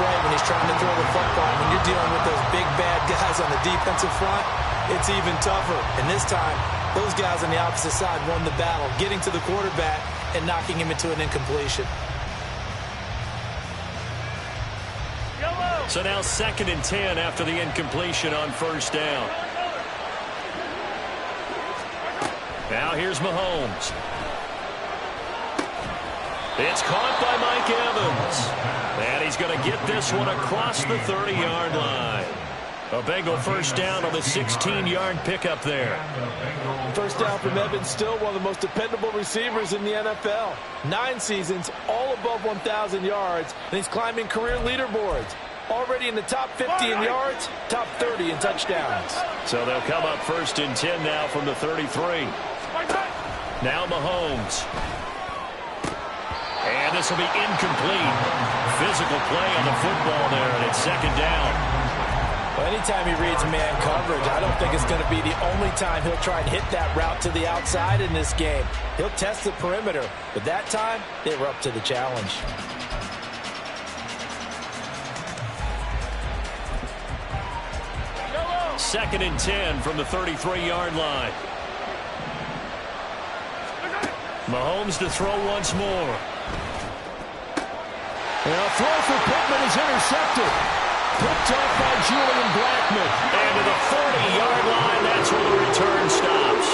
play when he's trying to throw the football. When you're dealing with those big, bad guys on the defensive front, it's even tougher. And this time, those guys on the opposite side won the battle, getting to the quarterback and knocking him into an incompletion. So now 2nd and 10 after the incompletion on first down. Now here's Mahomes. It's caught by Mike Evans. And he's going to get this one across the 30-yard line. A Bengal first down on the 16-yard pickup there. First down from Evans, still one of the most dependable receivers in the NFL. 9 seasons, all above 1,000 yards, and he's climbing career leaderboards. Already in the top 50 in yards, top 30 in touchdowns. So they'll come up 1st and 10 now from the 33. Now Mahomes. And this will be incomplete. Physical play on the football there, and it's 2nd down. Well, anytime he reads man coverage, I don't think it's going to be the only time he'll try and hit that route to the outside in this game. He'll test the perimeter, but that time, they were up to the challenge. Second and 10 from the 33-yard line. Mahomes to throw once more. And a throw for Pittman is intercepted. Picked off by Julian Blackmon. And to the 40-yard line, that's where the return stops.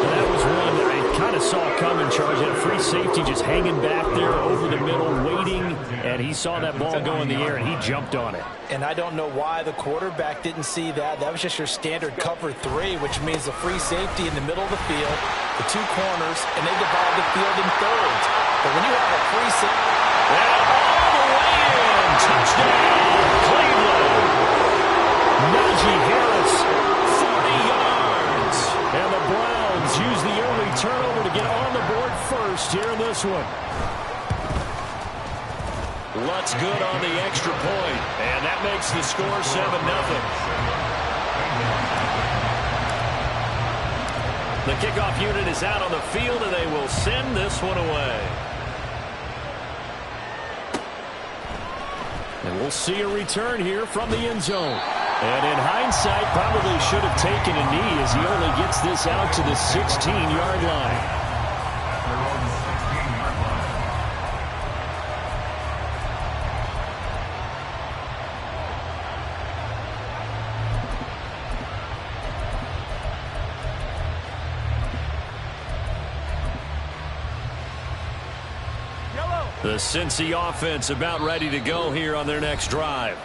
And that was one that I kind of saw coming, Charles. Had a free safety just hanging back there over the middle, waiting, and he saw that ball go in the air, and he jumped on it. And I don't know why the quarterback didn't see that. That was just your standard cover 3, which means the free safety in the middle of the field, the 2 corners, and they divide the field in thirds. But when you have a free safety... And all the way in! Touchdown, Cleveland! Najee Harris, 40 yards! And the Browns use the early turnover to get on the board first here in this one. Lutz good on the extra point, and that makes the score 7-0. The kickoff unit is out on the field, and they will send this one away. And we'll see a return here from the end zone. And in hindsight, probably should have taken a knee as he only gets this out to the 16-yard line. The Cincy offense about ready to go here on their next drive.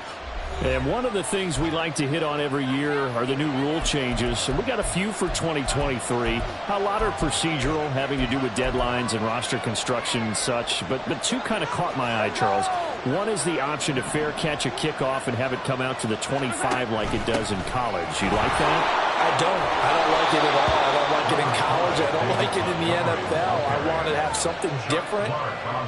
And one of the things we like to hit on every year are the new rule changes. And we got a few for 2023. A lot are procedural, having to do with deadlines and roster construction and such. But 2 kind of caught my eye, Charles. One is the option to fair catch a kickoff and have it come out to the 25 like it does in college. You like that? I don't like it at all. I don't like it in college. I don't like it in the NFL. I wanted to have something different,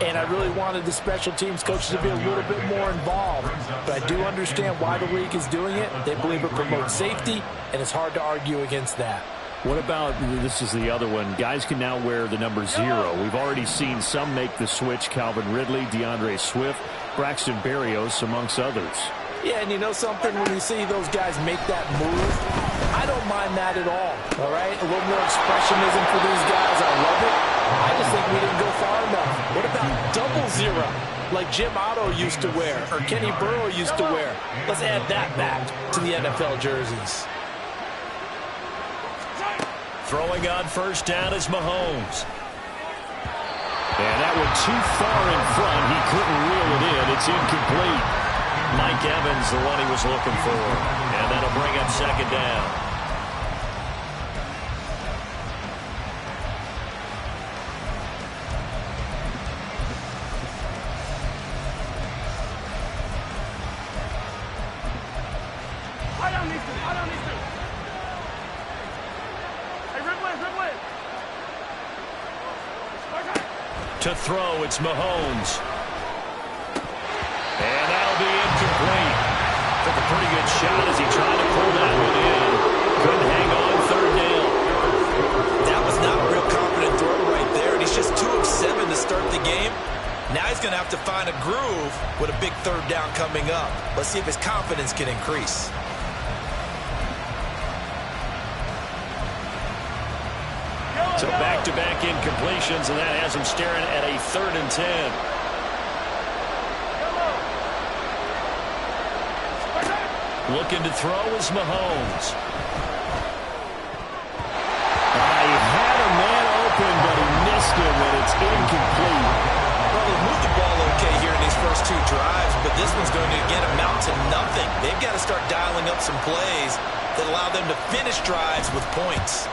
and I really wanted the special teams coaches to be a little bit more involved. But I do understand why the league is doing it. They believe it promotes safety, and it's hard to argue against that. What about, this is the other one, guys can now wear the number 0. We've already seen some make the switch, Calvin Ridley, DeAndre Swift, Braxton Berrios, amongst others. Yeah, and you know something? When you see those guys make that move, I don't mind that at all right? A little more expressionism for these guys. I love it. I just think we didn't go far enough. What about double 0, like Jim Otto used to wear or Kenny Burrow used to wear? Let's add that back to the NFL jerseys. Throwing on first down is Mahomes. And that one too far in front. He couldn't reel it in. It's incomplete. Mike Evans, the one he was looking for. And that'll bring up 2nd down. To throw, it's Mahomes. And that'll be incomplete. Took a pretty good shot as he tried to pull that one in. Couldn't hang on 3rd down. That was not a real confident throw right there. And he's just 2 of 7 to start the game. Now he's going to have to find a groove with a big third down coming up. Let's see if his confidence can increase. So back-to-back incompletions, and that has him staring at a 3rd and 10. Looking to throw is Mahomes. He had a man open, but he missed him, and it's incomplete. Well, they moved the ball okay here in these first 2 drives, but this one's going to, again, amount to nothing. They've got to start dialing up some plays that allow them to finish drives with points.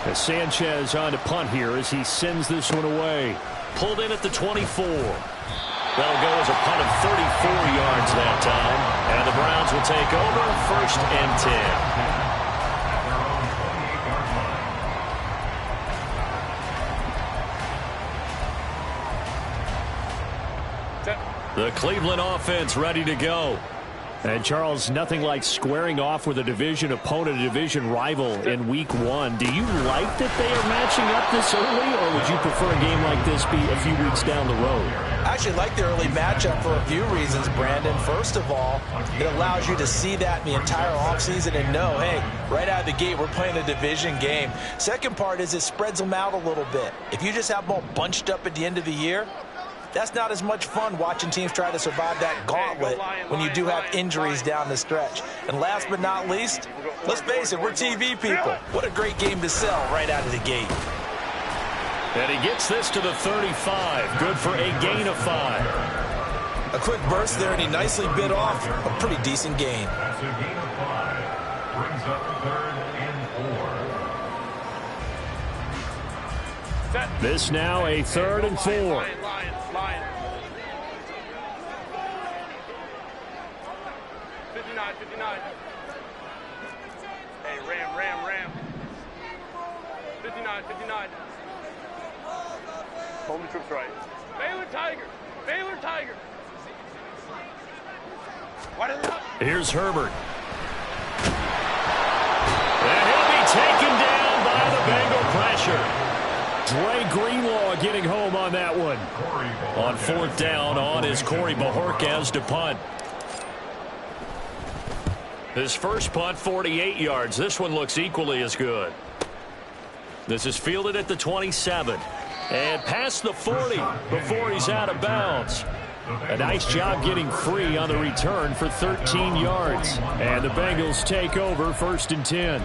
As Sanchez on to punt here as he sends this one away. Pulled in at the 24. That'll go as a punt of 34 yards that time. And the Browns will take over 1st and 10. The Cleveland offense ready to go. And, Charles, nothing like squaring off with a division opponent, a division rival in Week 1. Do you like that they are matching up this early, or would you prefer a game like this be a few weeks down the road? I actually like the early matchup for a few reasons, Brandon. First of all, it allows you to see that in the entire offseason and know, hey, right out of the gate, we're playing a division game. Second part is it spreads them out a little bit. If you just have them all bunched up at the end of the year, that's not as much fun watching teams try to survive that gauntlet when you do have injuries down the stretch. And last but not least, let's face it, we're TV people. What a great game to sell right out of the gate. And he gets this to the 35. Good for a gain of 5. A quick burst there, and he nicely bit off a pretty decent gain. That's a gain of 5. Brings up 3rd and 4. This now a 3rd and 4. Lion. 59. Hey, Ram. 59. Home troops right. Baylor Tiger. Here's Herbert. And he'll be taken down by the Bengal pressure. Dre Greenlaw getting home on that one. On 4th down, on is Corey Bojorquez to punt. His first punt, 48 yards. This one looks equally as good. This is fielded at the 27. And past the 40 before he's out of bounds. A nice job getting free on the return for 13 yards. And the Bengals take over 1st and 10.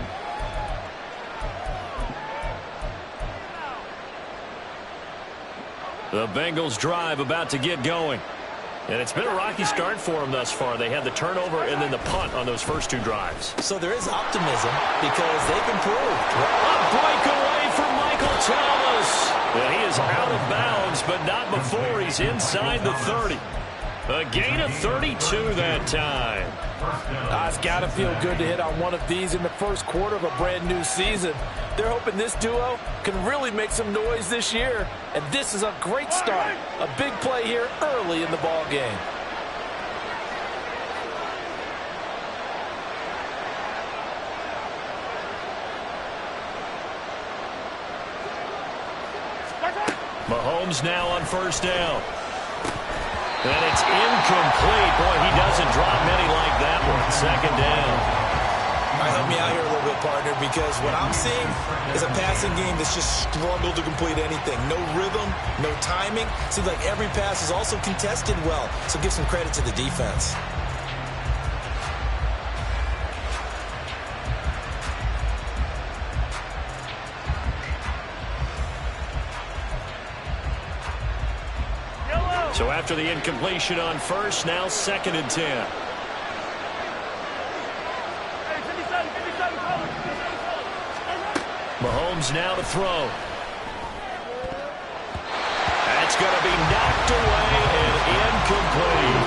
The Bengals drive about to get going. And it's been a rocky start for them thus far. They had the turnover and then the punt on those first 2 drives. So there is optimism because they've improved. A breakaway from Michael Thomas. And he is out of bounds, but not before he's inside the 30. A gain of 32 that time. It's got to feel good to hit on one of these in the first quarter of a brand new season. They're hoping this duo can really make some noise this year. And this is a great start. A big play here early in the ball game. Mahomes now on 1st down. And it's incomplete. Boy, he doesn't drop many like that one. 2nd down. All right, help me out here a little bit, partner, because what I'm seeing is a passing game that's just struggled to complete anything. No rhythm, no timing. Seems like every pass is also contested well. So give some credit to the defense. So after the incompletion on 1st, now 2nd and 10. Mahomes now to throw. That's going to be knocked away and incomplete.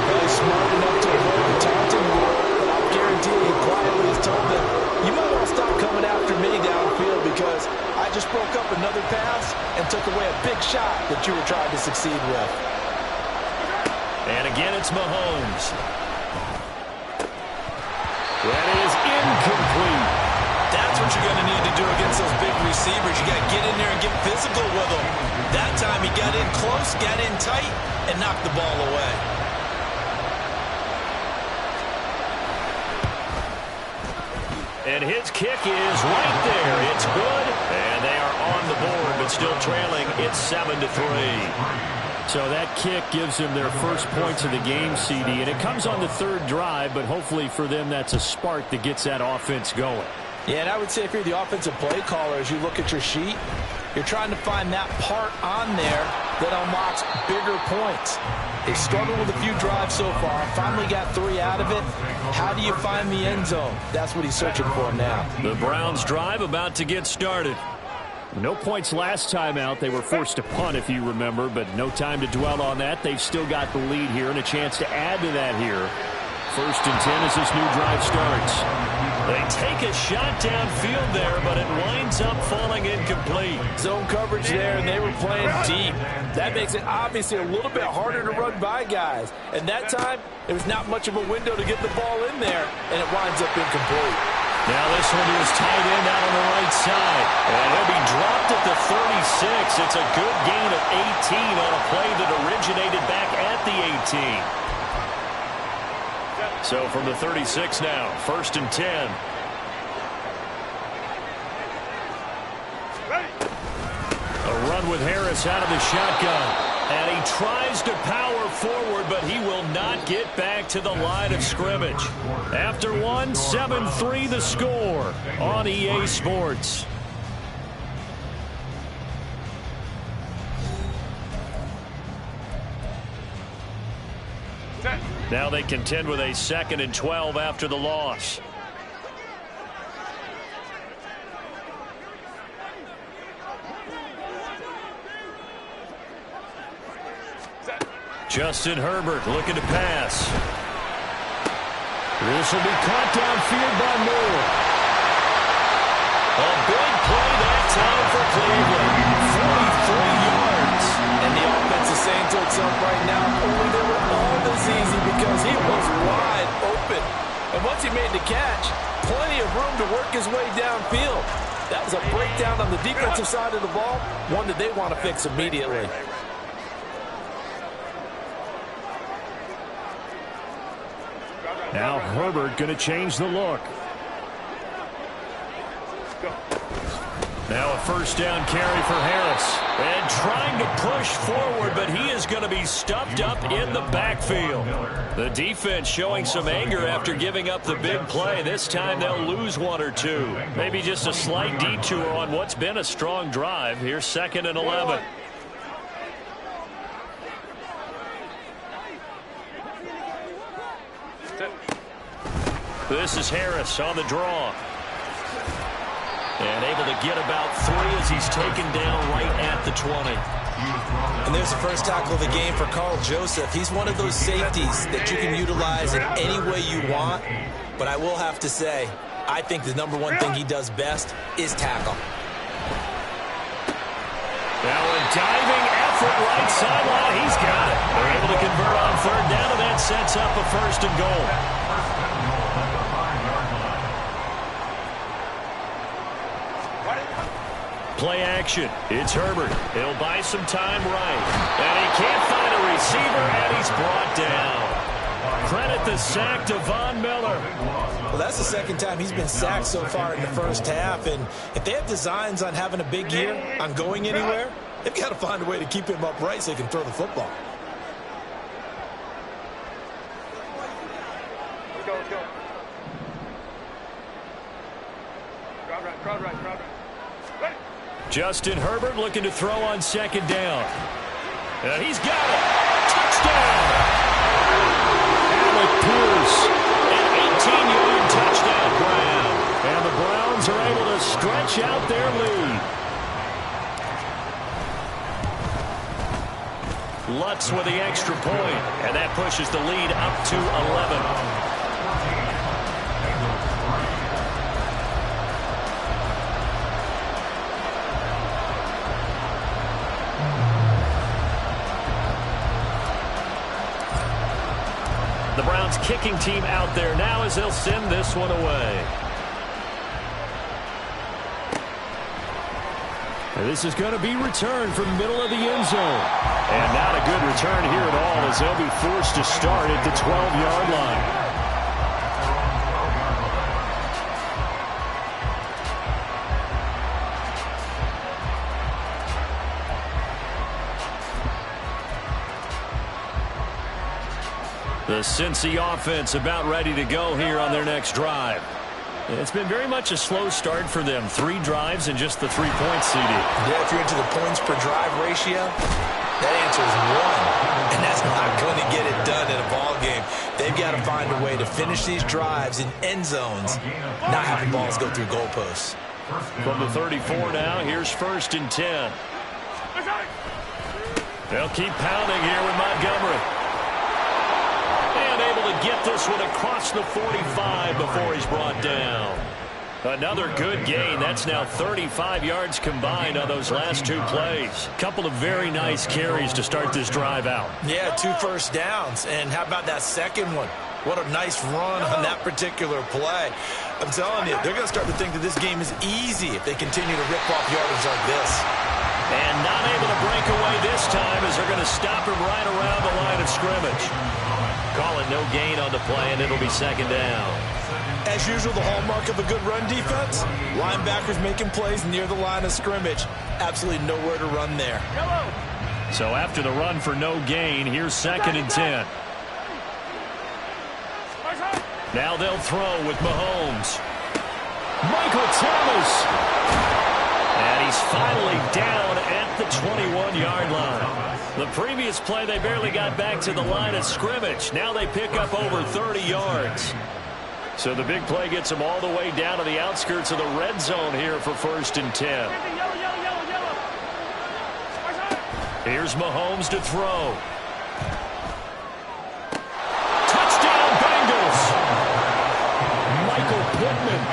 Well, smart enough to avoid the taunting, but I'll guarantee you quietly has told them, you might want to stop coming after me downfield because I just broke up another pass and took away a big shot that you were trying to succeed with. And again, it's Mahomes. That is incomplete. That's what you're going to need to do against those big receivers. You got to get in there and get physical with them. That time he got in close, got in tight, and knocked the ball away. And his kick is right there. It's good, and they are on the board, but still trailing. It's 7-3. So that kick gives them their first points of the game, CD, and it comes on the third drive, but hopefully for them that's a spark that gets that offense going. Yeah, and I would say if you're the offensive play caller, as you look at your sheet, you're trying to find that part on there that unlocks bigger points. They struggled with a few drives so far, finally got 3 out of it. How do you find the end zone? That's what he's searching for now. The Browns drive about to get started. No points last time out. They were forced to punt, if you remember, but no time to dwell on that. They've still got the lead here and a chance to add to that here. 1st and 10 as this new drive starts. They take a shot downfield there, but it winds up falling incomplete. Zone coverage there, and they were playing deep. That makes it obviously a little bit harder to run by guys. And that time, there was not much of a window to get the ball in there, and it winds up incomplete. Now this one is tight end out on the right side. And he'll be dropped at the 36. It's a good gain of 18 on a play that originated back at the 18. So from the 36 now, 1st and 10. A run with Harris out of the shotgun. And he tries to power forward, but he will not get back to the line of scrimmage. After one, 7-3 the score on EA Sports. Now they contend with a 2nd and 12 after the loss. Justin Herbert looking to pass. This will be caught downfield by Moore. A big play that time for Cleveland. 43 yards. And the offense is saying to itself right now, only they were all this easy because he was wide open. And once he made the catch, plenty of room to work his way downfield. That was a breakdown on the defensive side of the ball, one that they want to fix immediately. Now Herbert going to change the look. Now a 1st down carry for Harris. And trying to push forward, but he is going to be stuffed up in the backfield. The defense showing some anger after giving up the big play. This time they'll lose 1 or 2. Maybe just a slight detour on what's been a strong drive. Here's 2nd and 11. This is Harris on the draw. And able to get about 3 as he's taken down right at the 20. And there's the first tackle of the game for Carl Joseph. He's one of those safeties that you can utilize in any way you want. But I will have to say, I think the number one thing he does best is tackle. Now a diving effort right sideline. He's got it. They're able to convert on 3rd down, and that sets up a 1st and goal. Play action. It's Herbert. He'll buy some time right. And he can't find a receiver, and he's brought down. Credit the sack to Von Miller. Well, that's the 2nd time he's been sacked so far in the first half. And if they have designs on having a big year, on going anywhere, they've got to find a way to keep him upright so he can throw the football. Let's go, let's go. Crowd right. Ready. Justin Herbert looking to throw on 2nd down. And he's got it. Touchdown. Alec Pierce. An 18-yard touchdown grab. And the Browns are able to stretch out their lead. Lutz with the extra point. And that pushes the lead up to 11. The Browns kicking team out there now as they'll send this one away. And this is going to be returned from the middle of the end zone. And not a good return here at all as they'll be forced to start at the 12-yard line. The Cincy offense about ready to go here on their next drive. It's been very much a slow start for them. 3 drives and just the 3 points, CD. Yeah, if you're into the points per drive ratio, that answer is 1. And that's not going to get it done in a ball game. They've got to find a way to finish these drives in end zones, not having balls go through goalposts. From the 34 now, here's 1st and 10. They'll keep pounding here with Montgomery. And able to get this one across the 45 before he's brought down. Another good gain. That's now 35 yards combined on those last 2 plays. Couple of very nice carries to start this drive out. Yeah, 2 first downs. And how about that second one? What a nice run on that particular play. I'm telling you, they're going to start to think that this game is easy if they continue to rip off yardage like this. And not able to break away this time as they're going to stop him right around the line of scrimmage. Calling no gain on the play, and it'll be 2nd down. As usual, the hallmark of a good run defense, linebackers making plays near the line of scrimmage. Absolutely nowhere to run there. So after the run for no gain, here's 2nd and 10. Now they'll throw with Mahomes. Michael Thomas. And he's finally down at the 21-yard line. The previous play, they barely got back to the line of scrimmage. Now they pick up over 30 yards. So the big play gets them all the way down to the outskirts of the red zone here for 1st and 10. Here's Mahomes to throw. Touchdown, Bengals! Michael Pittman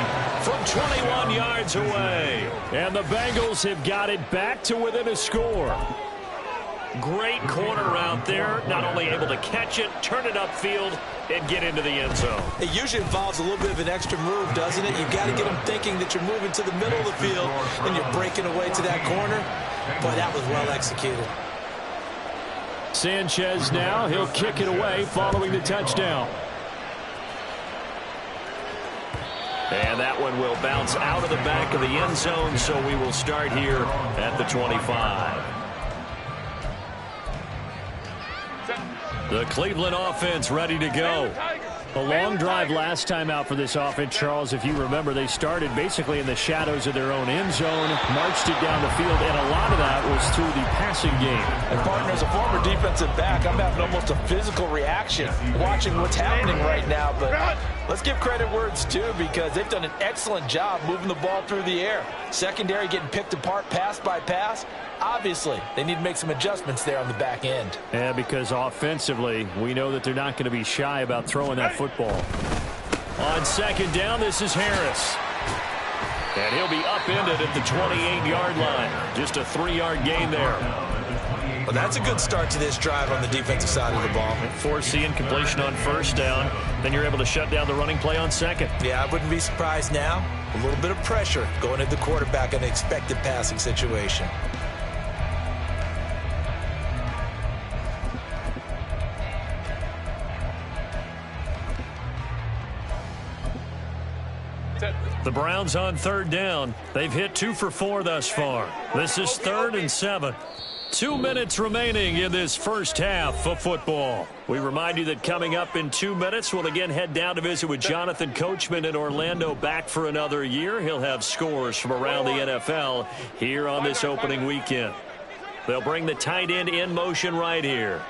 From 21 yards away. And the Bengals have got it back to within a score. Great corner out there. Not only able to catch it, turn it upfield, and get into the end zone. It usually involves a little bit of an extra move, doesn't it? You've got to get them thinking that you're moving to the middle of the field and you're breaking away to that corner. Boy, that was well executed. Sanchez now, he'll kick it away following the touchdown. And that one will bounce out of the back of the end zone, so we will start here at the 25. The Cleveland offense ready to go. A long drive last time out for this offense, Charles. If you remember, they started basically in the shadows of their own end zone, marched it down the field, and a lot of that was through the passing game. And partner, as a former defensive back, I'm having almost a physical reaction watching what's happening right now. But let's give credit where it's due, because they've done an excellent job moving the ball through the air. Secondary getting picked apart pass by pass. Obviously, they need to make some adjustments there on the back end. Yeah, because offensively, we know that they're not going to be shy about throwing that football. On 2nd down, this is Harris. And he'll be upended at the 28-yard line. Just a 3-yard gain there. Well, that's a good start to this drive on the defensive side of the ball. Force the incompletion on 1st down. Then you're able to shut down the running play on 2nd. Yeah, I wouldn't be surprised now. A little bit of pressure going at the quarterback in an expected passing situation. The Browns on 3rd down. They've hit 2 for 4 thus far. This is 3rd and 7. 2 minutes remaining in this first half of football. We remind you that coming up in 2 minutes, we'll again head down to visit with Jonathan Coachman in Orlando, back for another year. He'll have scores from around the NFL here on this opening weekend. They'll bring the tight end in motion right here.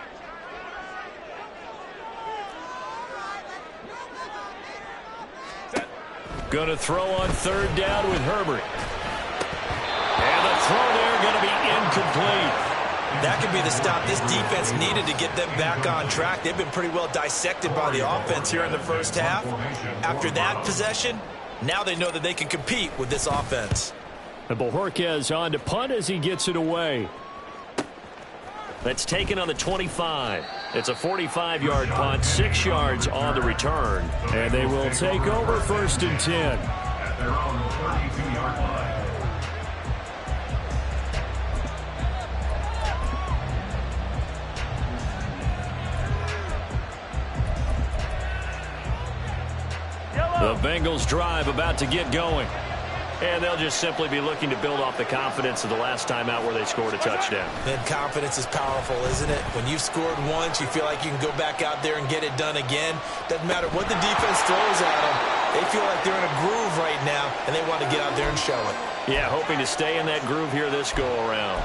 Going to throw on 3rd down with Herbert. And the throw there going to be incomplete. That could be the stop this defense needed to get them back on track. They've been pretty well dissected by the offense here in the first half. After that possession, now they know that they can compete with this offense. And Bojorquez on to punt as he gets it away. That's taken on the 25. It's a 45-yard punt, 6 yards on the return. And they will take over 1st and 10. At their own 32-yard line. The Bengals drive about to get going. And they'll just simply be looking to build off the confidence of the last time out where they scored a touchdown. Then confidence is powerful, isn't it? When you've scored once, you feel like you can go back out there and get it done again. Doesn't matter what the defense throws at them. They feel like they're in a groove right now, and they want to get out there and show it. Yeah, hoping to stay in that groove here this go-around.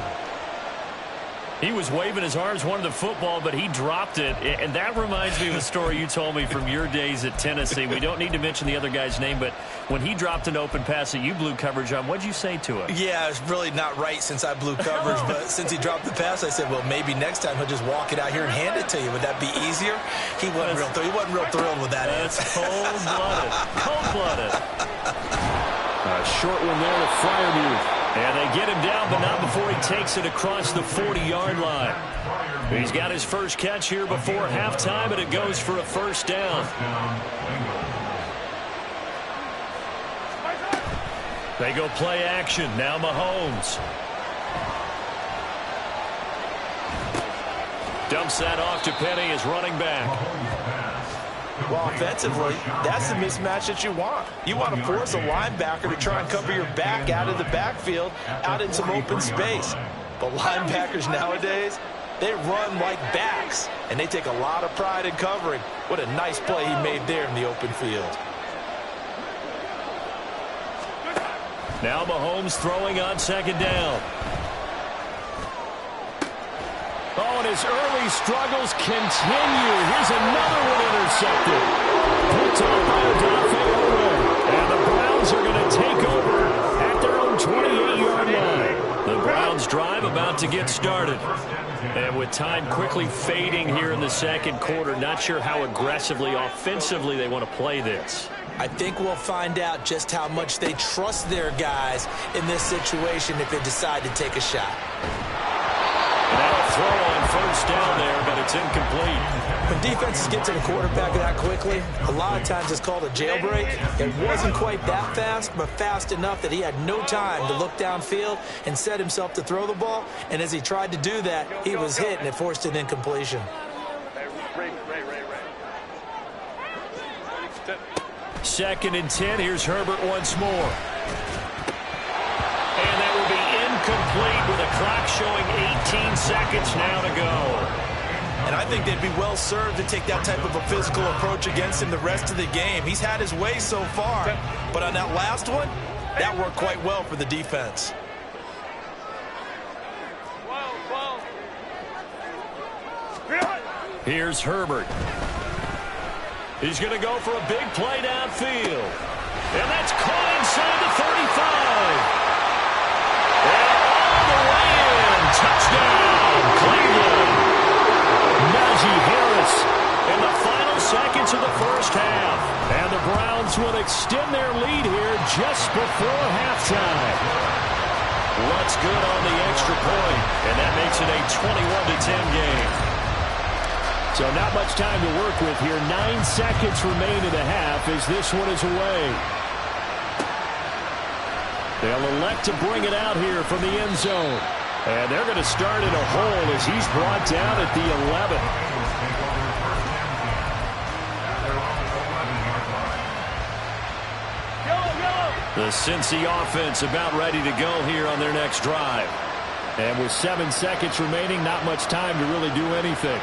He was waving his arms, wanted the football, but he dropped it. And that reminds me of a story you told me from your days at Tennessee. We don't need to mention the other guy's name, but when he dropped an open pass that you blew coverage on, what'd you say to him? Yeah, it's really not right since I blew coverage, but since he dropped the pass, I said, well, maybe next time he'll just walk it out here and hand it to you. Would that be easier? He wasn't real thrilled with that. That's cold-blooded. Cold-blooded. A short one there with Freiermuth. And they get him down, but not before he takes it across the 40-yard line. He's got his first catch here before halftime, and it goes for a first down. They go play action. Now Mahomes. Dumps that off to Penny as running back. Well, offensively, that's the mismatch that you want. You want to force a linebacker to try and cover your back out of the backfield, out in some open space. But linebackers nowadays, they run like backs, and they take a lot of pride in covering. What a nice play he made there in the open field. Now Mahomes throwing on second down. Oh, and his early struggles continue. Here's another one intercepted. Picked off by Odafe Oweh. And the Browns are going to take over at their own 28-yard line. The Browns drive about to get started. And with time quickly fading here in the second quarter, not sure how aggressively, offensively they want to play this. I think we'll find out just how much they trust their guys in this situation if they decide to take a shot. Now a throw on first down there, but it's incomplete. When defenses get to the quarterback that quickly, a lot of times it's called a jailbreak. It wasn't quite that fast, but fast enough that he had no time to look downfield and set himself to throw the ball. And as he tried to do that, he was hit, and it forced an incompletion. Second and 10. Here's Herbert once more. And that will be incomplete with a clock showing 18 seconds now to go. And I think they'd be well served to take that type of a physical approach against him the rest of the game. He's had his way so far, but on that last one, that worked quite well for the defense. Here's Herbert. He's going to go for a big play downfield. And that's caught inside the 35. Touchdown, Cleveland. Najee Harris in the final seconds of the first half. And the Browns will extend their lead here just before halftime. What's good on the extra point, and that makes it a 21-10 game. So not much time to work with here. 9 seconds remain in the half as this one is away. They'll elect to bring it out here from the end zone. And they're going to start in a hole as he's brought down at the 11. The Cincy offense about ready to go here on their next drive. And with 7 seconds remaining, not much time to really do anything.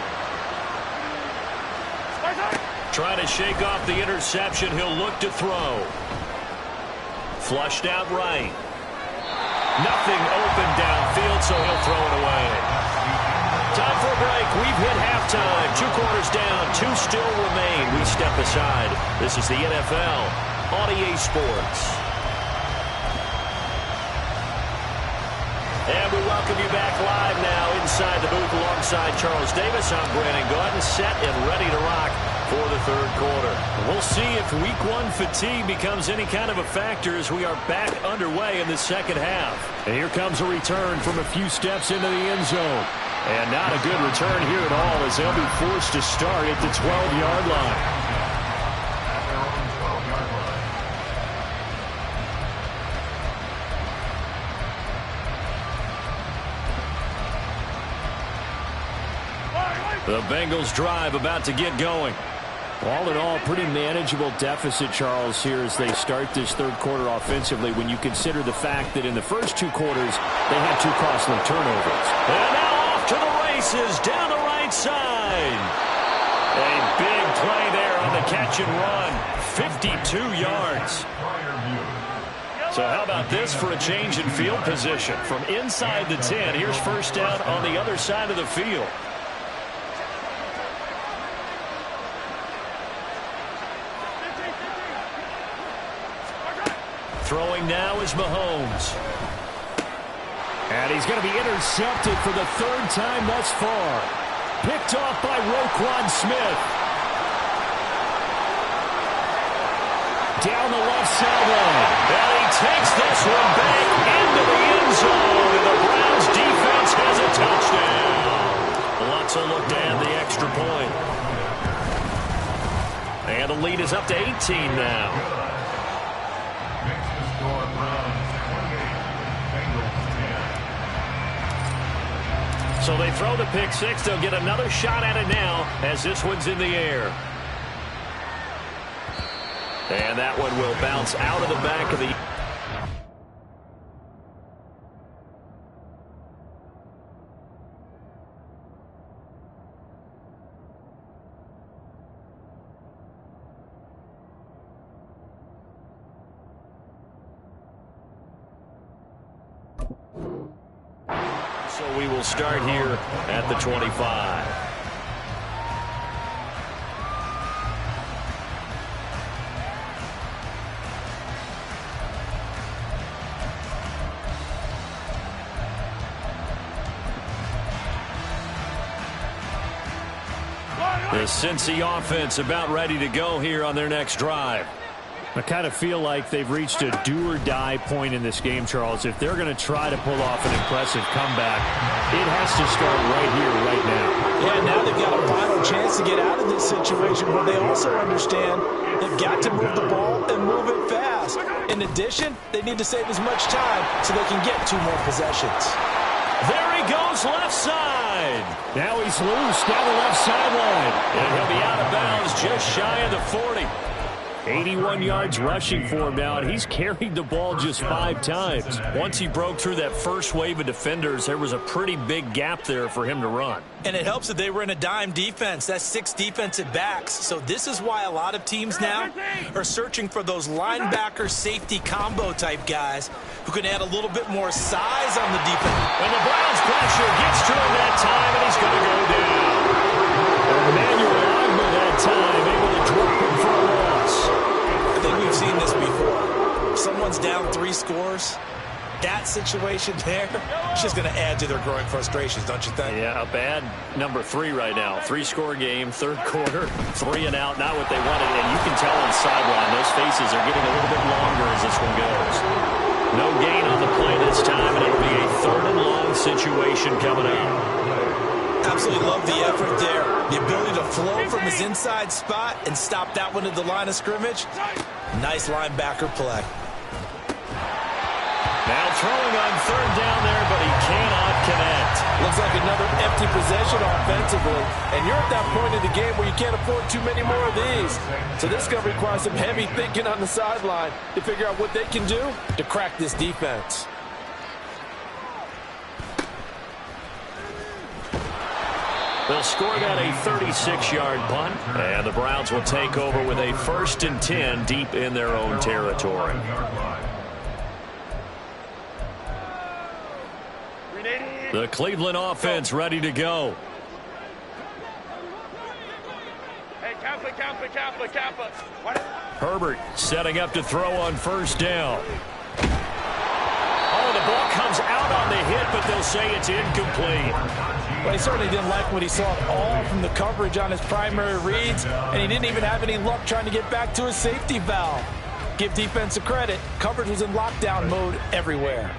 Trying to shake off the interception. He'll look to throw. Flushed out right. Nothing open downfield, so he'll throw it away. Time for a break. We've hit halftime. 2 quarters down. 2 still remain. We step aside. This is the NFL on EA Sports. And we welcome you back live now inside the booth alongside Charles Davis. I'm Brandon Gaudin, set and ready to rock for the third quarter. We'll see if week 1 fatigue becomes any kind of a factor as we are back underway in the second half. And here comes a return from a few steps into the end zone. And not a good return here at all as they'll be forced to start at the 12-yard line. The Bengals drive about to get going. All in all, pretty manageable deficit, Charles, here as they start this third quarter offensively when you consider the fact that in the first two quarters they had two costly turnovers. And now off to the races down the right side. A big play there on the catch and run. 52 yards. So how about this for a change in field position? From inside the 10, here's first down on the other side of the field. Throwing now is Mahomes. And he's going to be intercepted for the third time thus far. Picked off by Roquan Smith. Down the left sideline. And he takes this one back into the end zone. And the Browns defense has a touchdown. Lutz will look to add the extra point. And the lead is up to 18 now. So they throw the pick six. They'll get another shot at it now as this one's in the air. And that one will bounce out of the back of the... So we will start here at the 25. The Cincy offense about ready to go here on their next drive. I kind of feel like they've reached a do-or-die point in this game, Charles. If they're going to try to pull off an impressive comeback, it has to start right here, right now. Yeah, now they've got a final chance to get out of this situation, but they also understand they've got to move the ball and move it fast. In addition, they need to save as much time so they can get two more possessions. There he goes, left side. Now he's loose down the left sideline. And he'll be out of bounds just shy of the 40. 81 yards rushing for him now, and he's carried the ball just 5 times. Once he broke through that first wave of defenders, there was a pretty big gap there for him to run. And it helps that they were in a dime defense. That's 6 defensive backs. So this is why a lot of teams now are searching for those linebacker safety combo type guys who can add a little bit more size on the defense. And the Browns pressure gets to him that time, and he's going to go down. Emmanuel Ogbah that time able to drop him for a loss. I think we've seen this before. If someone's down 3 scores, that situation there is just going to add to their growing frustrations, don't you think? Yeah, a bad number 3 right now. 3-score game, third quarter, 3 and out, not what they wanted. And you can tell on the sideline, those faces are getting a little bit longer as this one goes. No gain on the play this time, and it'll be a 3rd and long situation coming up. Absolutely love the effort there. The ability to flow from his inside spot and stop that one at the line of scrimmage. Nice linebacker play. Now throwing on 3rd down there, but he cannot connect. Looks like another empty possession offensively. And you're at that point in the game where you can't afford too many more of these. So this is going to require some heavy thinking on the sideline to figure out what they can do to crack this defense. They'll score that a 36-yard punt, and the Browns will take over with a 1st and 10 deep in their own territory. The Cleveland offense ready to go. Hey, Kappa. Herbert setting up to throw on 1st down. Oh, the ball comes out on the hit, but they'll say it's incomplete. Well, he certainly didn't like what he saw at all from the coverage on his primary reads, and he didn't even have any luck trying to get back to his safety valve. Give defense a credit. Coverage was in lockdown mode everywhere.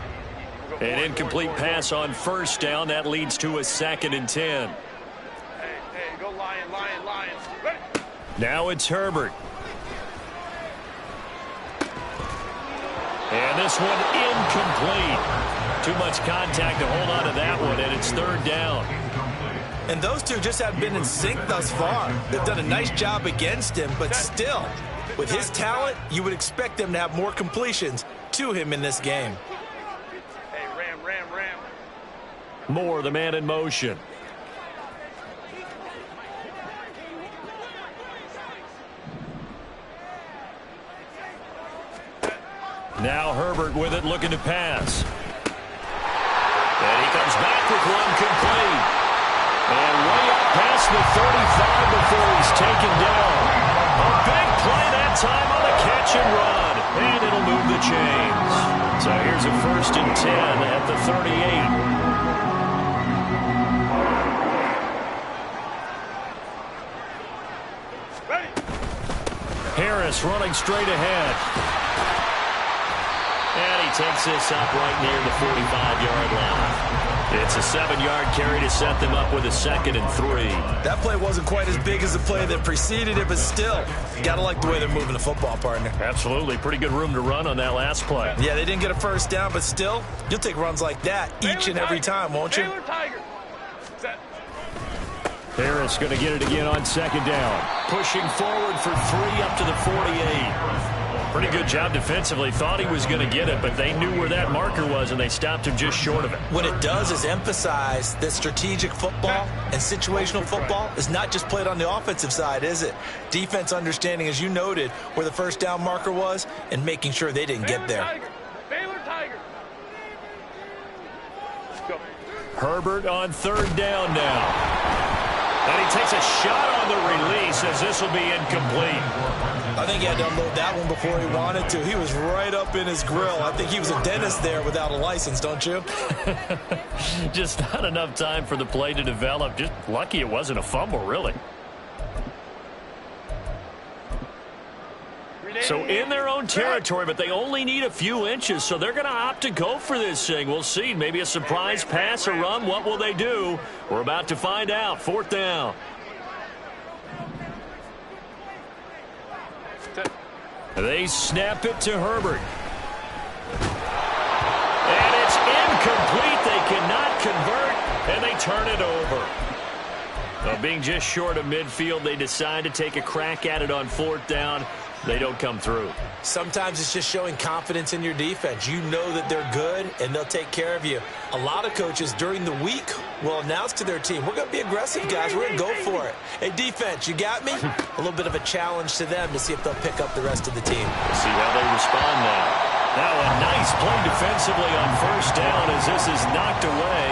An incomplete pass on 1st down. That leads to a 2nd and 10. Hey, go Lions. Ready? Now it's Herbert. And this one incomplete. Too much contact to hold on to that one, and it's 3rd down. And those two just haven't been in sync thus far. They've done a nice job against him, but still, with his talent, you would expect them to have more completions to him in this game. Hey, ram. Moore, the man in motion. Now Herbert with it, looking to pass. And he comes back with one complete. And way up past the 35 before he's taken down. A big play that time on the catch and run. And it'll move the chains. So here's a 1st and 10 at the 38. Harris running straight ahead. And he takes this up right near the 45-yard line. It's a 7-yard carry to set them up with a 2nd and 3. That play wasn't quite as big as the play that preceded it, but still, you got to like the way they're moving the football, partner. Absolutely. Pretty good room to run on that last play. Yeah, they didn't get a 1st down, but still, you'll take runs like that each and every time, won't you? Baylor Tiger. Set. Harris going to get it again on 2nd down. Pushing forward for 3 up to the 48. Pretty good job defensively. Thought he was going to get it, but they knew where that marker was, and they stopped him just short of it. What it does is emphasize that strategic football and situational football is not just played on the offensive side, is it? Defense understanding, as you noted, where the 1st down marker was and making sure they didn't get there. Baylor Tiger. Let's go. Herbert on 3rd down now. And he takes a shot on the release as this will be incomplete. I think he had to unload that one before he wanted to. He was right up in his grill. I think he was a dentist there without a license, don't you? Just not enough time for the play to develop. Just lucky it wasn't a fumble, really. So in their own territory, but they only need a few inches, so they're going to opt to go for this thing. We'll see. Maybe a surprise pass or run. What will they do? We're about to find out. 4th down. They snap it to Herbert. And it's incomplete. They cannot convert, and they turn it over. Being just short of midfield, they decide to take a crack at it on 4th down. They don't come through. Sometimes it's just showing confidence in your defense. You know that they're good, and they'll take care of you. A lot of coaches during the week will announce to their team, we're going to be aggressive, guys. We're going to go for it. Hey, defense, you got me? A little bit of a challenge to them to see if they'll pick up the rest of the team. We'll see how they respond now. Now a nice play defensively on 1st down as this is knocked away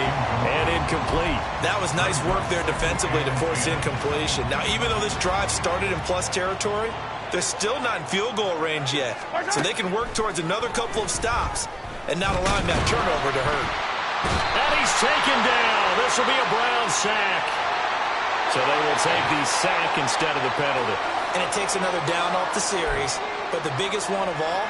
and incomplete. That was nice work there defensively to force incompletion. Now, even though this drive started in plus territory, they're still not in field goal range yet. So they can work towards another couple of stops and not allowing that turnover to hurt. And he's taken down. This will be a Brown sack. So they will take the sack instead of the penalty. And it takes another down off the series. But the biggest one of all,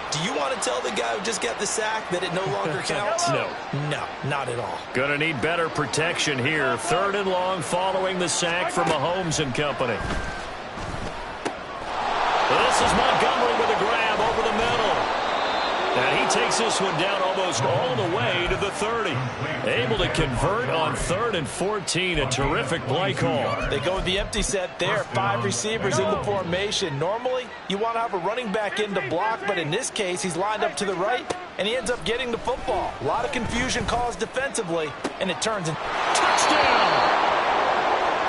do you want to tell the guy who just got the sack that it no longer counts? No. No, not at all. Going to need better protection here. 3rd and long following the sack from Mahomes and company. This is Montgomery with a grab over the middle. And he takes this one down almost all the way to the 30. Able to convert on 3rd and 14. A terrific play call. They go with the empty set there. 5 receivers in the formation. Normally, you want to have a running back in to block, but in this case, he's lined up to the right, and he ends up getting the football. A lot of confusion caused defensively, and it turns into touchdown.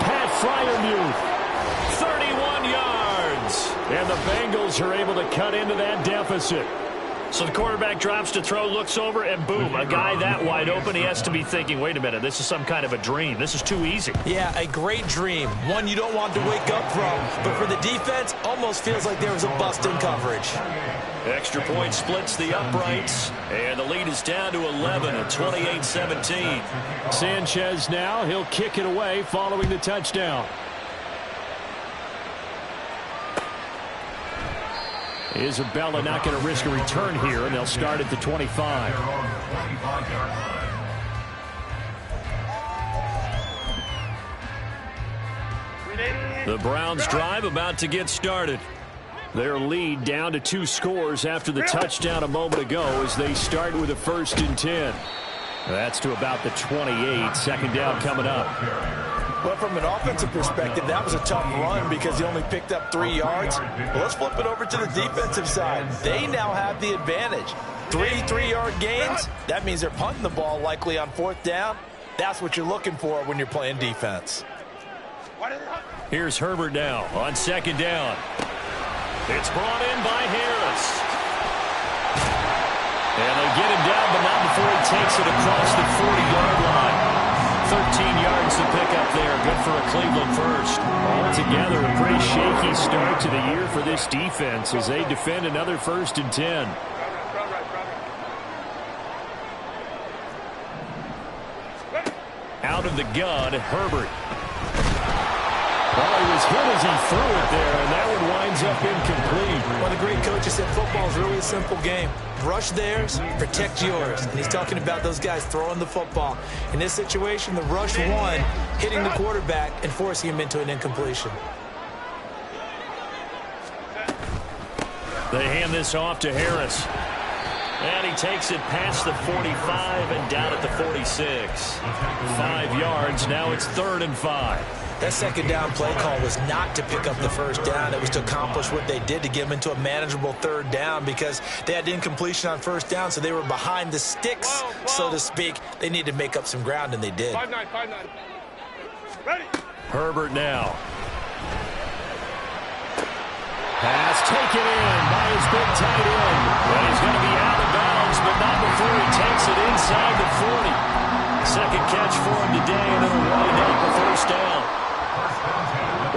Pat Freiermuth, 31 yards. And the Bengals are able to cut into that deficit. So the quarterback drops to throw, looks over, and boom, a guy that wide open, he has to be thinking, wait a minute, this is some kind of a dream. This is too easy. Yeah, a great dream. One you don't want to wake up from. But for the defense, almost feels like there was a bust in coverage. Extra point splits the uprights, and the lead is down to 11 at 28-17. Sanchez now, he'll kick it away following the touchdown. Isabella not going to risk a return here, and they'll start at the 25. The Browns drive about to get started. Their lead down to 2 scores after the touchdown a moment ago as they start with a 1st and 10. That's to about the 28. Second down coming up. But from an offensive perspective, that was a tough run because he only picked up 3 yards. But let's flip it over to the defensive side. They now have the advantage. 3 3-yard gains, that means they're punting the ball likely on 4th down. That's what you're looking for when you're playing defense. Here's Herbert now on 2nd down. It's brought in by Harris. And they get him down, but not before he takes it across the 40-yard line. 13 yards to pick up there. Good for a Cleveland first. Altogether, a pretty shaky start to the year for this defense as they defend another 1st and 10. Out of the gun, Herbert. Well, he was hit as he threw it there, and that one winds up incomplete. One of the great coaches said football is really a simple game. Rush theirs, protect yours. And he's talking about those guys throwing the football. In this situation, the rush won, hitting the quarterback and forcing him into an incompletion. They hand this off to Harris. And he takes it past the 45 and down at the 46. 5 yards. Now it's 3rd and 5. That 2nd down play call was not to pick up the 1st down. It was to accomplish what they did to get them into a manageable 3rd down because they had incompletion on 1st down, so they were behind the sticks, so to speak. They needed to make up some ground, and they did. 5-9. Ready. Herbert now. Pass taken in by his big tight end. And he's going to be out of bounds, but not before he takes it inside the 40. Second catch for him today, and it'll wind up the 1st down.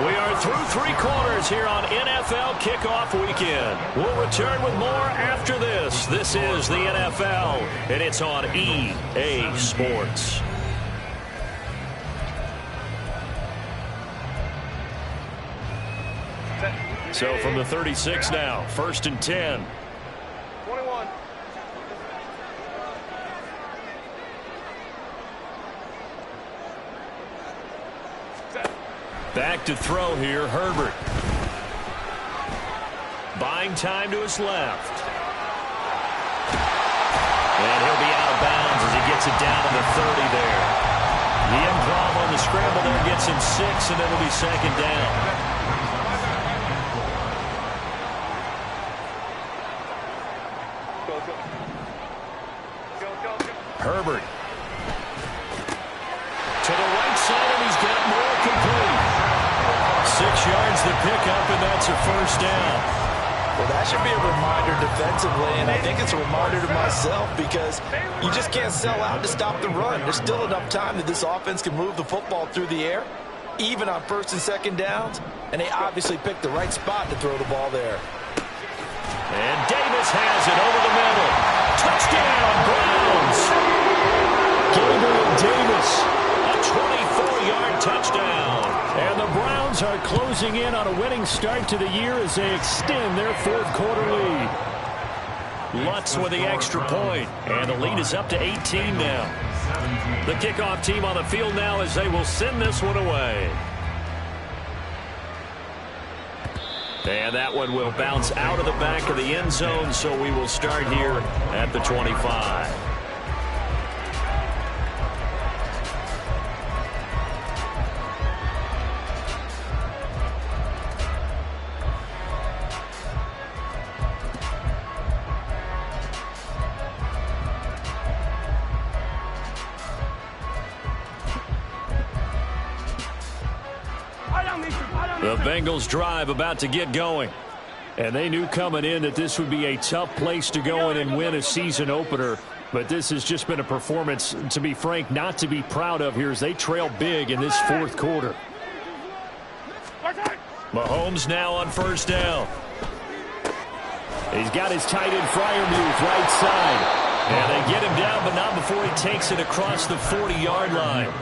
We are through 3 quarters here on NFL Kickoff Weekend. We'll return with more after this. This is the NFL, and it's on EA Sports. So from the 36 now, 1st and 10. 21. Back to throw here, Herbert. Buying time to his left. And he'll be out of bounds as he gets it down to the 30 there. The improv on the scramble there gets him 6, and it'll be 2nd down. Herbert. To the right side, and he's got more complete. 6 yards to pick up, and that's a 1st down. Well, that should be a reminder defensively, and I think it's a reminder to myself because you just can't sell out to stop the run. There's still enough time that this offense can move the football through the air, even on 1st and 2nd downs, and they obviously picked the right spot to throw the ball there. And Davis has it over the middle. Touchdown, Browns! Gabriel Davis. A 24-yard touchdown. And the Browns are closing in on a winning start to the year as they extend their 4th quarter lead. Lutz with the extra point, and the lead is up to 18 now. The kickoff team on the field now as they will send this one away. And that one will bounce out of the back of the end zone, so we will start here at the 25. The Bengals drive about to get going. And they knew coming in that this would be a tough place to go in and win a season opener. But this has just been a performance, to be frank, not to be proud of here as they trail big in this 4th quarter. Mahomes now on 1st down. He's got his tight end Freiermuth right side. And they get him down, but not before he takes it across the 40-yard line.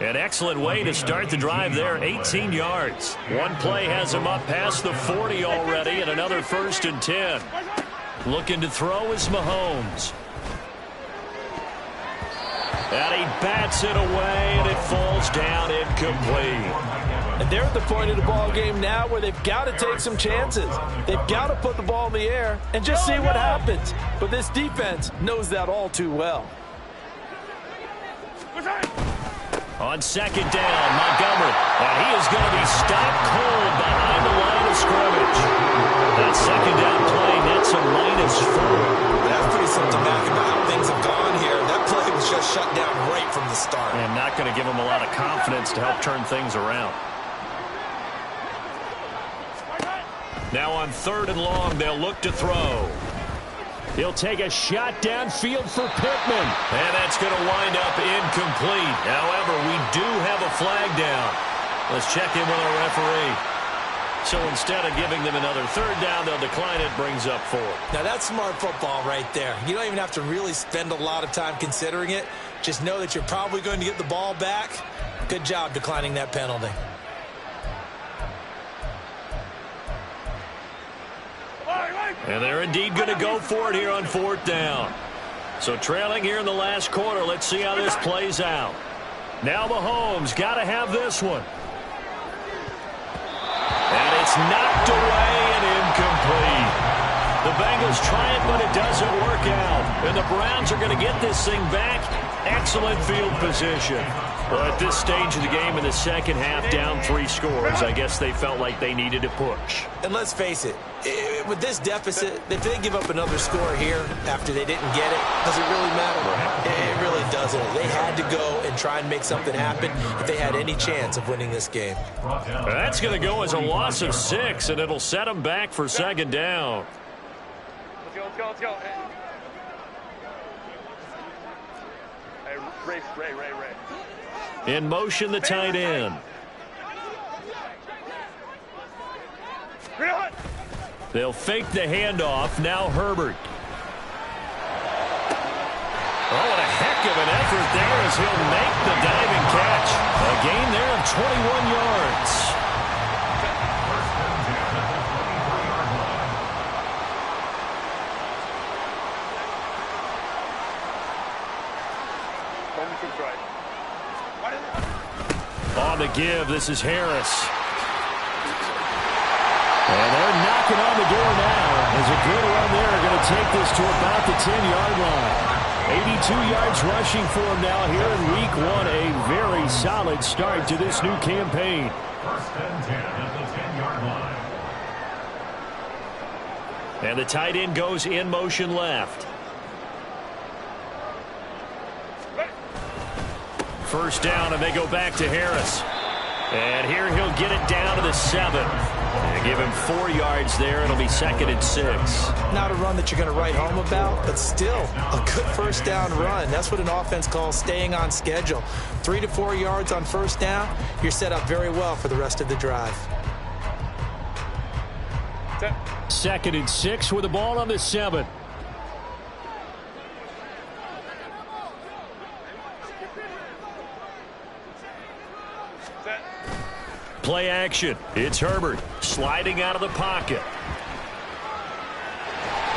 An excellent way to start the drive there, 18 yards. One play has him up past the 40 already, and another 1st and 10. Looking to throw is Mahomes. And he bats it away, and it falls down incomplete. And they're at the point of the ball game now where they've got to take some chances. They've got to put the ball in the air and just see what happens. But this defense knows that all too well. On second down, Montgomery. And he is going to be stopped cold behind the line of scrimmage. That second down play nets a -4. That's pretty symptomatic about how things have gone here. That play was just shut down right from the start. And not going to give him a lot of confidence to help turn things around. Now on 3rd and long, they'll look to throw. He'll take a shot downfield for Pittman. And that's going to wind up incomplete. However, we do have a flag down. Let's check in with our referee. So instead of giving them another 3rd down, they'll decline it, brings up 4. Now that's smart football right there. You don't even have to really spend a lot of time considering it. Just know that you're probably going to get the ball back. Good job declining that penalty. And they're indeed going to go for it here on 4th down. So trailing here in the last quarter. Let's see how this plays out. Now Mahomes got to have this one. And it's knocked away and incomplete. The Bengals try it, but it doesn't work out. And the Browns are going to get this thing back. Excellent field position. Well, at this stage of the game in the second half, down 3 scores, I guess they felt like they needed to push. And let's face it, with this deficit, if they give up another score here after they didn't get it, does it really matter? It really doesn't. They had to go and try and make something happen if they had any chance of winning this game. That's going to go as a loss of 6, and it'll set them back for 2nd down. Let's go, let's go. Hey, Ray. In motion, the tight end. They'll fake the handoff. Now Herbert. Oh, what a heck of an effort there as he'll make the diving catch. A gain there of 21 yards. On the give, this is Harris. And they're knocking on the door now. There's a good run there. Going to take this to about the 10-yard line. 82 yards rushing for him now here in week 1. A very solid start to this new campaign. 1st and 10 at the 10-yard line. And the tight end goes in motion left. 1st down, and they go back to Harris. And here he'll get it down to the 7. And give him 4 yards there. It'll be 2nd and 6. Not a run that you're going to write home about, but still a good 1st down run. That's what an offense calls staying on schedule. 3 to 4 yards on 1st down. You're set up very well for the rest of the drive. 2nd and 6 with the ball on the 7. Play action. It's Herbert sliding out of the pocket.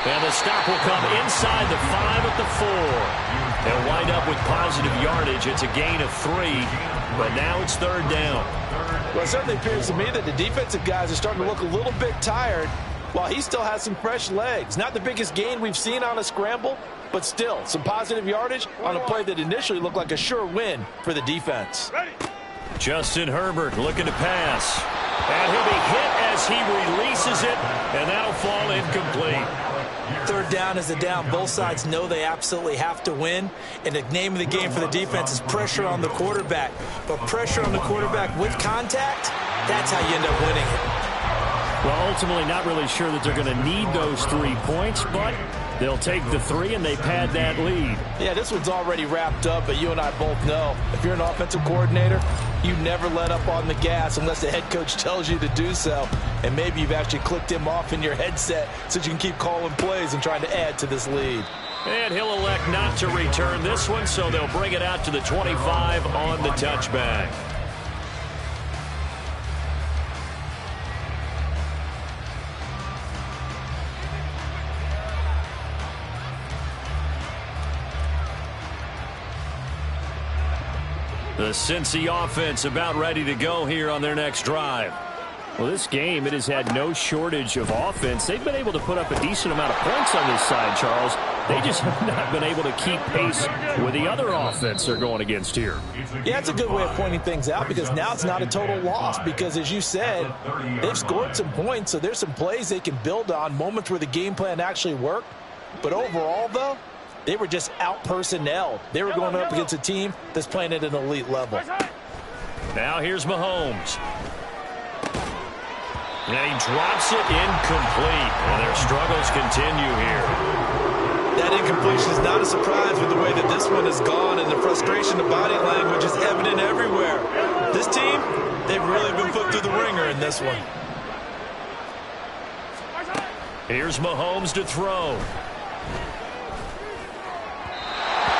And the stop will come inside the 5 at the 4. They'll wind up with positive yardage. It's a gain of 3, but now it's 3rd down. Well, it certainly appears to me that the defensive guys are starting to look a little bit tired while he still has some fresh legs. Not the biggest gain we've seen on a scramble, but still some positive yardage on a play that initially looked like a sure win for the defense. Justin Herbert looking to pass. And he'll be hit as he releases it, and that'll fall incomplete. 3rd down is a down. Both sides know they absolutely have to win, and the name of the game for the defense is pressure on the quarterback. But pressure on the quarterback with contact, that's how you end up winning it. Well, ultimately not really sure that they're going to need those 3 points, but they'll take the 3 and they pad that lead. Yeah, this one's already wrapped up, but you and I both know if you're an offensive coordinator, you never let up on the gas unless the head coach tells you to do so. And maybe you've actually clicked him off in your headset so you can keep calling plays and trying to add to this lead. And he'll elect not to return this one, so they'll bring it out to the 25 on the touchback. The Cincy offense about ready to go here on their next drive. Well, this game, it has had no shortage of offense. They've been able to put up a decent amount of points on this side, Charles. They just have not been able to keep pace with the other offense they're going against here. Yeah, it's a good way of pointing things out because now it's not a total loss because, as you said, they've scored some points, so there's some plays they can build on, moments where the game plan actually worked. But overall, though, they were just out-personnelled. They were going up against a team that's playing at an elite level. Now here's Mahomes. And he drops it incomplete. And their struggles continue here. That incompletion is not a surprise with the way that this one has gone, and the frustration, the body language is evident everywhere. This team, they've really been put through the ringer in this one. Here's Mahomes to throw.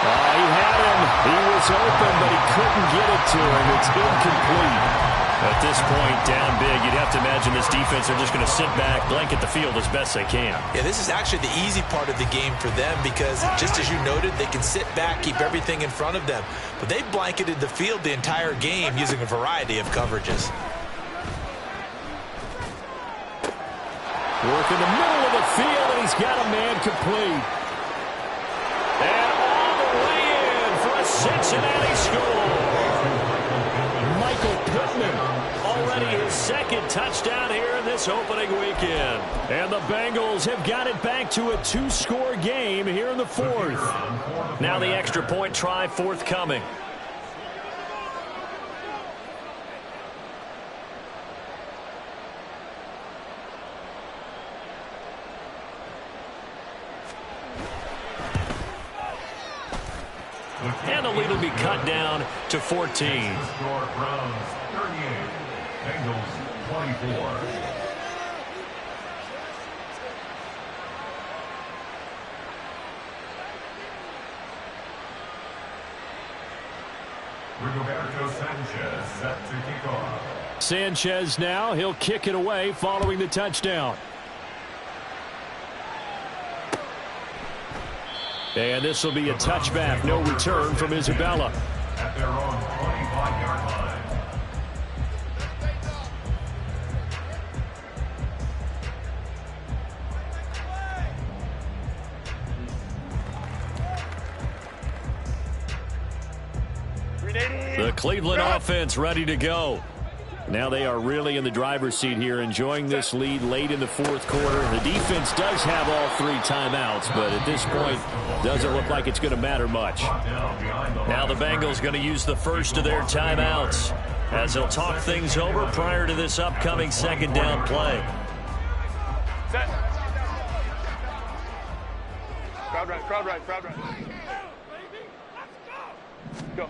He had him. He was open, but he couldn't get it to him. It's incomplete. At this point, down big, you'd have to imagine this defense are just going to sit back, blanket the field as best they can. Yeah, this is actually the easy part of the game for them because, just as you noted, they can sit back, keep everything in front of them. But they blanketed the field the entire game using a variety of coverages. Work in the middle of the field, and he's got a man complete. And all the way in for a Cincinnati score. Michael Pittman. Already his second touchdown here in this opening weekend. And the Bengals have got it back to a 2-score game here in the fourth. Now the extra point try forthcoming. And the lead will be cut down to 14. Score Browns 38, Bengals 24. Rigoberto Sanchez set to kick off. Sanchez now, he'll kick it away following the touchdown. And this will be a touchback, no return from Isabella. At their own 25-yard line. The Cleveland offense ready to go. Now they are really in the driver's seat here, enjoying this lead late in the fourth quarter. The defense does have all 3 timeouts, but at this point, doesn't look like it's going to matter much. Now the Bengals going to use the first of their timeouts as they'll talk things over prior to this upcoming second down play. Set. Crowd right, crowd right, crowd right. Go.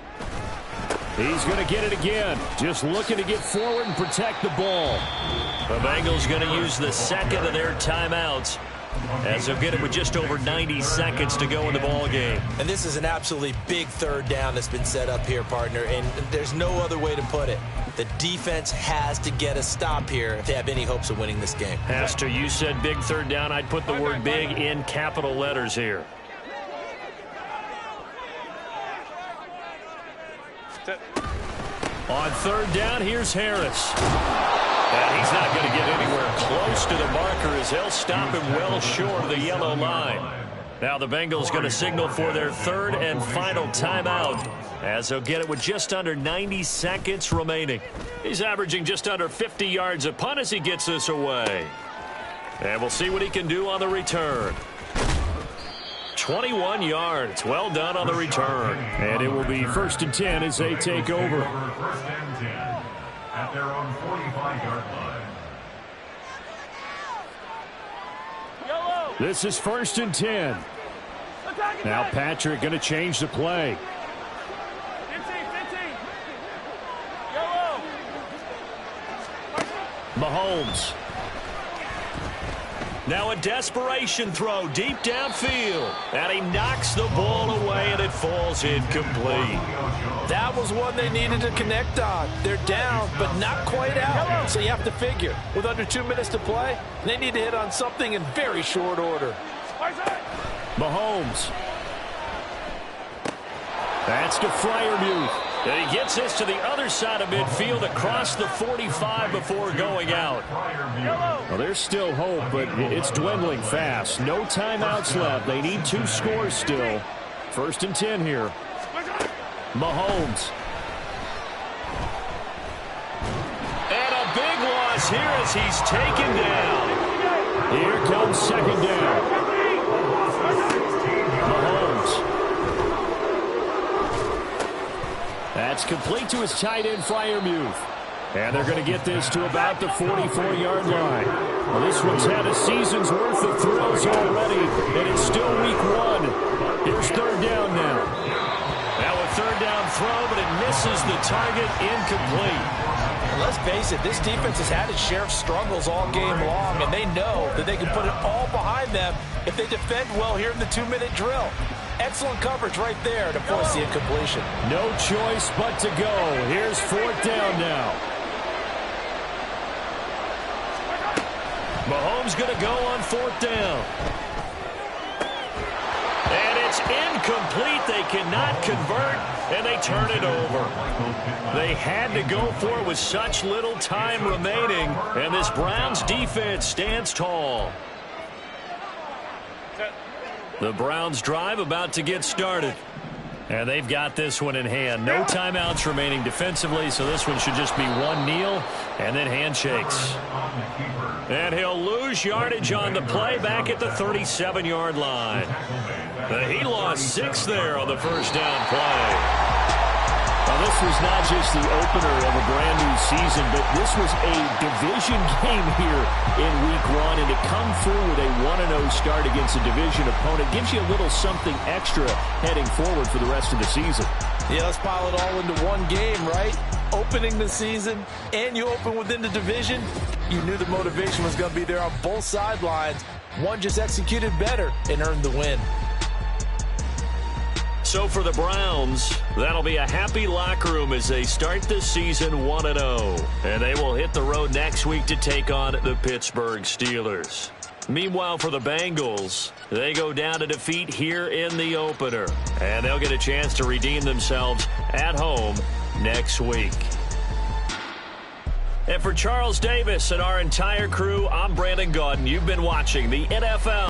He's going to get it again. Just looking to get forward and protect the ball. The Bengals going to use the second of their timeouts as they'll get it with just over 90 seconds to go in the ball game. And this is an absolutely big third down that's been set up here, partner, and there's no other way to put it. The defense has to get a stop here if they have any hopes of winning this game. Pastor, you said big third down. I'd put the word big in capital letters here. On third down, here's Harris. And he's not going to get anywhere close to the marker as they'll stop him well short of the yellow line. Now the Bengals going to signal for their third and final timeout as they'll get it with just under 90 seconds remaining. He's averaging just under 50 yards a punt as he gets this away. And we'll see what he can do on the return. 21 yards. Well done on the return. And it will be 1st and 10 as they take over. 1st and 10 at their own 45-yard line. This is 1st and 10. Now Patrick going to change the play. 15. Mahomes. Now a desperation throw deep downfield. And he knocks the ball away and it falls incomplete. That was one they needed to connect on. They're down, but not quite out. So you have to figure, with under 2 minutes to play, they need to hit on something in very short order. Mahomes. That's to Freiermuth. And he gets this to the other side of midfield across the 45 before going out. Well, there's still hope, but it's dwindling fast. No timeouts left. They need 2 scores still. 1st and 10 here. Mahomes. And a big loss here as he's taken down. Here comes 2nd down. Mahomes. That's complete to his tight end, Freiermuth. And they're going to get this to about the 44-yard line. Well, this one's had a season's worth of throws already, and it's still week 1. Here's 3rd down now. Now a 3rd down throw, but it misses the target, incomplete. And let's face it, this defense has had its share of struggles all game long, and they know that they can put it all behind them if they defend well here in the 2-minute drill. Excellent coverage right there to force the incompletion. No choice but to go. Here's 4th down now. Mahomes going to go on 4th down. And it's incomplete. They cannot convert, and they turn it over. They had to go for it with such little time remaining, and this Browns defense stands tall. The Browns drive about to get started. And they've got this one in hand. No timeouts remaining defensively, so this one should just be one kneel and then handshakes. And he'll lose yardage on the play back at the 37-yard line. He lost 6 there on the 1st down play. Well, this was not just the opener of a brand-new season, but this was a division game here in Week 1, and to come through with a 1-0 start against a division opponent gives you a little something extra heading forward for the rest of the season. Yeah, let's pile it all into one game, right? Opening the season, and you open within the division. You knew the motivation was going to be there on both sidelines. One just executed better and earned the win. So for the Browns, that'll be a happy locker room as they start this season 1-0. And they will hit the road next week to take on the Pittsburgh Steelers. Meanwhile, for the Bengals, they go down to defeat here in the opener. And they'll get a chance to redeem themselves at home next week. And for Charles Davis and our entire crew, I'm Brandon Gaudin. You've been watching the NFL.